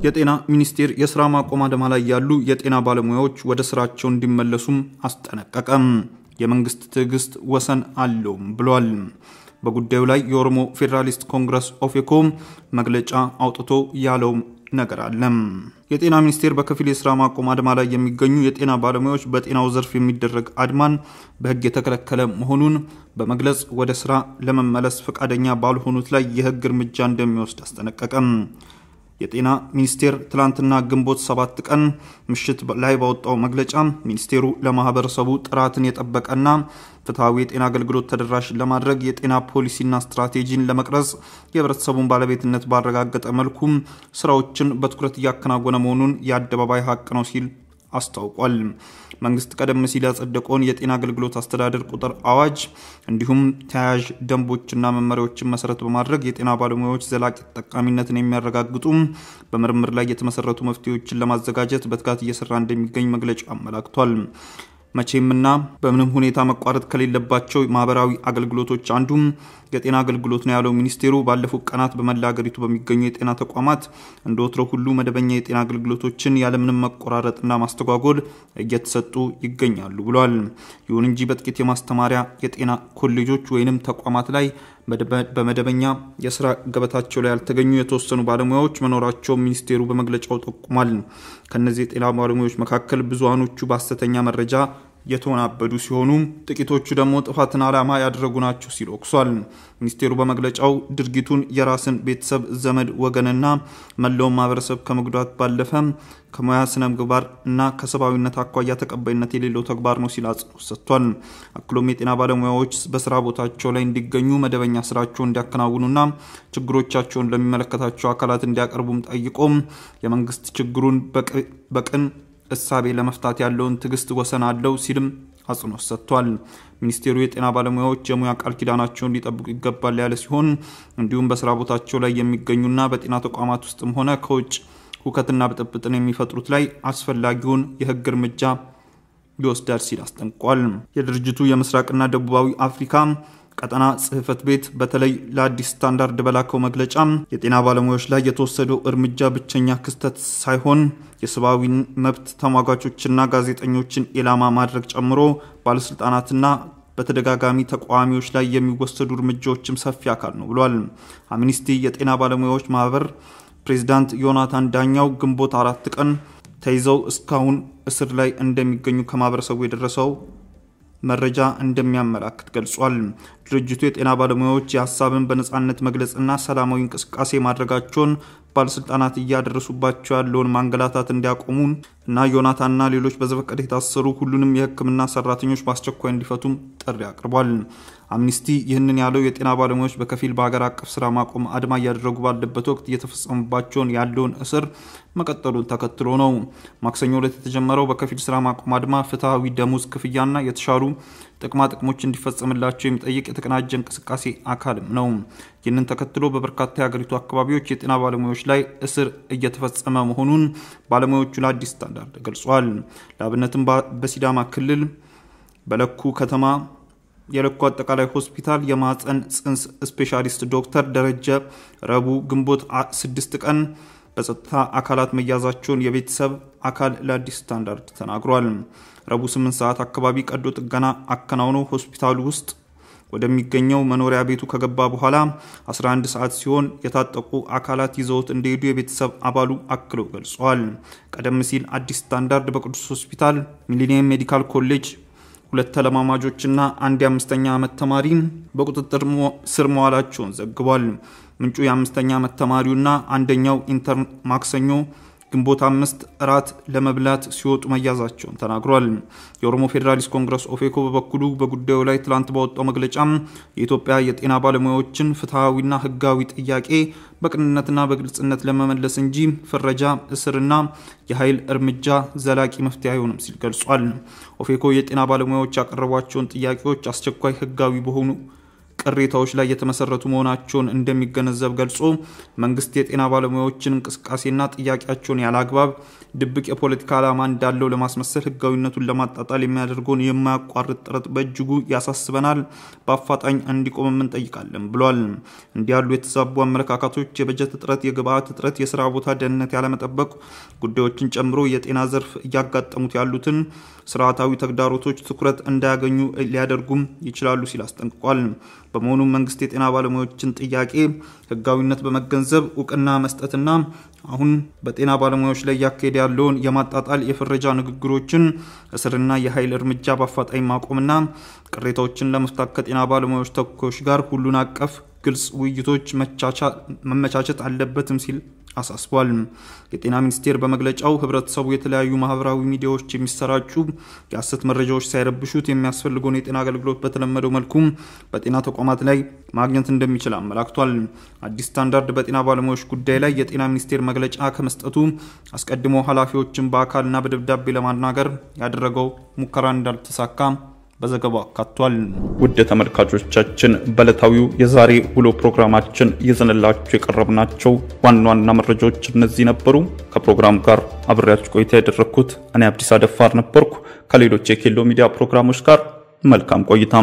የጤና ሚኒስቴር የሥራ ማቆም አድማ ላይ ያሉ የጤና ባለሙያዎች ወደ ስራቸው እንዲመለሱም አስጠነቀቀም። የመንግስት ትዕግስት ወሰን አለው ብሏል። በጉዳዩ ላይ የኦሮሞ ፌደራሊስት ኮንግረስ ኦፌኮ መግለጫ አውጥቶ ያለው ነገር አለ። የጤና ሚኒስቴር በከፊል የሥራ ማቆም አድማ ላይ የሚገኙ የጤና ባለሙያዎች በጤናው ዘርፍ የሚደረግ አድማን በህግ የተከለከለ መሆኑን በመግለጽ ወደ ስራ ለመመለስ ፈቃደኛ ባልሆኑት ላይ የህግ እርምጃ እንደሚወስድ አስጠነቀቀም። የጤና ሚኒስቴር ትላንትና ግንቦት 7 ቀን ምሽት ላይ ባወጣው መግለጫ ሚኒስቴሩ ለማህበረሰቡ ጥራትን የጠበቀና ፍትሃዊ የጤና አገልግሎት ተደራሽ ለማድረግ የጤና ፖሊሲና ስትራቴጂን ለመቅረጽ የህብረተሰቡን ባለቤትነት ባረጋገጠ መልኩ ስራዎችን በትኩረት ያከናወነ መሆኑን የአደባባይ ሀቅ ነው ሲል አስታውቋል። መንግስት ቀደም ሲል ያጸደቀውን የጤና አገልግሎት አስተዳደር ቁጥር አዋጅ እንዲሁም ተያያዥ ደንቦችና መመሪያዎችን መሰረት በማድረግ የጤና ባለሙያዎች ዘላቂ ተጠቃሚነትን የሚያረጋግጡ በምርምር ላይ የተመሰረቱ መፍትሄዎችን ለማዘጋጀት በትጋት እየሰራ እንደሚገኝ መግለጫው አመላክቷል። መቼምና በምንም ሁኔታ መቋረጥ ከሌለባቸው ማህበራዊ አገልግሎቶች አንዱ የጤና አገልግሎት ነው ያለው ሚኒስቴሩ ባለፉት ቀናት በመላ ሀገሪቱ በሚገኙ የጤና ተቋማት እንደወትሮ ሁሉ መደበኛ የጤና አገልግሎቶችን ያለምንም መቆራረጥና ማስተጓጎል እየተሰጡ ይገኛሉ ብሏል። ይሁን እንጂ በጥቂት የማስተማሪያ የጤና ኮሌጆች ወይንም ተቋማት ላይ በመደበኛ የሥራ ገበታቸው ላይ ያልተገኙ የተወሰኑ ባለሙያዎች መኖራቸው ሚኒስቴሩ በመግለጫው ጠቁሟል። ከነዚህ የጤና ባለሙያዎች መካከል ብዙሃኖቹ በሐሰተኛ መረጃ የተወናበዱ ሲሆኑ ጥቂቶቹ ደግሞ ጥፋትን ዓላማ ያደረጉ ናቸው ሲል ወቅሷል። ሚኒስቴሩ በመግለጫው ድርጊቱን የራስን ቤተሰብ ዘመድ ወገንና መላው ማህበረሰብ ከመጉዳት ባለፈ ከሙያ ስነ ምግባር እና ከሰብአዊነት አኳያ ተቀባይነት የሌለው ተግባር ነው ሲል አጽንኦት ሰጥቷል። አክሎም የጤና ባለሙያዎች በስራ ቦታቸው ላይ እንዲገኙ መደበኛ ስራቸውን እንዲያከናውኑና ችግሮቻቸውን ለሚመለከታቸው አካላት እንዲያቀርቡም ጠይቆም የመንግስት ችግሩን በቅን እሳቤ ለመፍታት ያለውን ትግስት ወሰን አለው ሲልም አጽንኦት ሰጥቷል። ሚኒስቴሩ የጤና ባለሙያዎች የሙያ ቃል ኪዳናቸውን ሊጠብቁ ይገባል ያለ ሲሆን እንዲሁም በስራ ቦታቸው ላይ የሚገኙና በጤና ተቋማት ውስጥም ሆነ ከውጭ ሁከትና ብጥብጥን የሚፈጥሩት ላይ አስፈላጊውን የህግ እርምጃ ሊወስዳል ሲል አስጠንቅቋል። የድርጅቱ የምስራቅና ደቡባዊ አፍሪካ ቀጠና ጽህፈት ቤት በተለይ ለአዲስ ስታንዳርድ በላከው መግለጫ የጤና ባለሙያዎች ላይ የተወሰደው እርምጃ ብቸኛ ክስተት ሳይሆን የሰብአዊ መብት ተሟጋቾችና ጋዜጠኞችን ኢላማ ማድረግ ጨምሮ ባለስልጣናትና በተደጋጋሚ ተቋሚዎች ላይ የሚወሰዱ እርምጃዎችም ሰፊ አካል ነው ብሏል። አምኒስቲ የጤና ባለሙያዎች ማህበር ፕሬዝዳንት ዮናታን ዳኛው ግንቦት 4 ቀን ተይዘው እስካሁን እስር ላይ እንደሚገኙ ከማህበረሰቡ የደረሰው መረጃ እንደሚያመላክት ገልጿል። ድርጅቱ የጤና ባለሙያዎች የሐሳብን በነጻነት መግለጽና ሰላማዊ እንቅስቃሴ ማድረጋቸውን ባለስልጣናት እያደረሱባቸው ያለውን ማንገላታት እንዲያቆሙ እና ዮናታንና ሌሎች በዘፈቀደ የታሰሩ ሁሉንም የህክምና ሰራተኞች በአስቸኳይ እንዲፈቱም ጥሪ አቅርቧል። አምኒስቲ ይህንን ያለው የጤና ባለሙያዎች በከፊል በሀገር አቀፍ ስራ ማቆም አድማ እያደረጉ ባለበት ወቅት እየተፈጸመባቸውን ያለውን እስር መቀጠሉን ተከትሎ ነው። ማክሰኞ ዕለት የተጀመረው በከፊል ስራ ማቆም አድማ ፍትሃዊ ደሞዝ ክፍያና የተሻሉ ጥቅማ ጥቅሞች እንዲፈጸምላቸው የሚጠይቅ የተቀናጀ እንቅስቃሴ አካልም ነው። ይህንን ተከትሎ በበርካታ የሀገሪቱ አካባቢዎች የጤና ባለሙያዎች ላይ እስር እየተፈጸመ መሆኑን ባለሙያዎቹ ለአዲስ ስታንዳርድ ገልጿል። ለአብነትም በሲዳማ ክልል በለኩ ከተማ የለኩ አጠቃላይ ሆስፒታል የማህፀን ጽንስ ስፔሻሊስት ዶክተር ደረጀ ረቡዕ ግንቦት 6 ቀን በጸጥታ አካላት መያዛቸውን የቤተሰብ አካል ለአዲስ ስታንዳርድ ተናግሯል። ረቡዕ 8 ሰዓት አካባቢ ቀዶ ጥገና አከናውኖ ሆስፒታሉ ውስጥ ወደሚገኘው መኖሪያ ቤቱ ከገባ በኋላ 11 ሰዓት ሲሆን የታጠቁ አካላት ይዘውት እንደሄዱ የቤተሰብ አባሉ አክለው ገልጿል። ቀደም ሲል አዲስ ስታንዳርድ በቅዱስ ሆስፒታል ሚሊኒየም ሜዲካል ኮሌጅ ሁለት ተለማማጆችና አንድ የ5ኛ ዓመት ተማሪ በቁጥጥር ስር መዋላቸውን ዘግቧል። ምንጩ የ5ኛ ዓመት ተማሪውና አንደኛው ኢንተርን ማክሰኞ ግንቦት 5 ራት ለመብላት ሲወጡ መያዛቸውን ተናግሯል። የኦሮሞ ፌደራሊስት ኮንግረስ ኦፌኮ በበኩሉ በጉዳዩ ላይ ትላንት ባወጣው መግለጫ የኢትዮጵያ የጤና ባለሙያዎችን ፍትሃዊና ህጋዊ ጥያቄ በቅንነትና በግልጽነት ለመመለስ እንጂ ፍረጃ፣ እስርና የኃይል እርምጃ ዘላቂ መፍትሄ አይሆንም ሲል ገልጿል። ኦፌኮ የጤና ባለሙያዎች ያቀረቧቸውን ጥያቄዎች አስቸኳይ ህጋዊ በሆኑ ቅሬታዎች ላይ የተመሰረቱ መሆናቸውን እንደሚገነዘብ ገልጾ መንግስት የጤና ባለሙያዎችን እንቅስቃሴና ጥያቄያቸውን ያላግባብ ድብቅ የፖለቲካ ዓላማ እንዳለው ለማስመሰል ህጋዊነቱን ለማጣጣል የሚያደርገውን የማያቋርጥ ጥረት በእጅጉ ያሳስበናል፣ በአፋጣኝ እንዲቆም እንጠይቃለን ብሏል። እንዲህ ያሉ የተዛቡ አመለካከቶች የበጀት እጥረት፣ የግብአት እጥረት፣ የሥራ ቦታ ደህንነት ያለመጠበቅ ጉዳዮችን ጨምሮ የጤና ዘርፍ እያጋጠሙት ያሉትን ስርዓታዊ ተግዳሮቶች ትኩረት እንዳያገኙ ሊያደርጉም ይችላሉ ሲል አስጠንቅቋል። በመሆኑም መንግስት የጤና ባለሙያዎችን ጥያቄ ህጋዊነት በመገንዘብ ዕውቅና መስጠትና አሁን በጤና ባለሙያዎች ላይ ያካሄደ ያለውን የማጣጣል የፍረጃ ንግግሮችን እስርና የኃይል እርምጃ በአፋጣኝ ማቆምና ቅሬታዎችን ለመፍታት ከጤና ባለሙያዎች ተወካዮች ጋር ሁሉን አቀፍ ግልጽ ውይይቶች መመቻቸት አለበትም ሲል አሳስቧል። የጤና ሚኒስቴር በመግለጫው ህብረተሰቡ የተለያዩ ማህበራዊ ሚዲያዎች የሚሰራጩ የሐሰት መረጃዎች ሳይረብሹት የሚያስፈልገውን የጤና አገልግሎት በተለመደው መልኩ በጤና ተቋማት ላይ ማግኘት እንደሚችል አመላክቷል። አዲስ ስታንዳርድ በጤና ባለሙያዎች ጉዳይ ላይ የጤና ሚኒስቴር መግለጫ ከመስጠቱ አስቀድሞ ኃላፊዎችን በአካልና በደብዳቤ ለማናገር ያደረገው ሙከራ እንዳልተሳካ በዘገባው አካቷል። ውድ ተመልካቾቻችን በዕለታዊው የዛሬ ውሎ ፕሮግራማችን ይዘንላችሁ የቀረብናቸው ዋና መረጃዎች እነዚህ ነበሩ። ከፕሮግራሙ ጋር አብሬያችሁ ቆይታ ያደረኩት እኔ አብዲስ አደፋር ነበርኩ። ከሌሎች የኬሎ ሚዲያ ፕሮግራሞች ጋር መልካም ቆይታ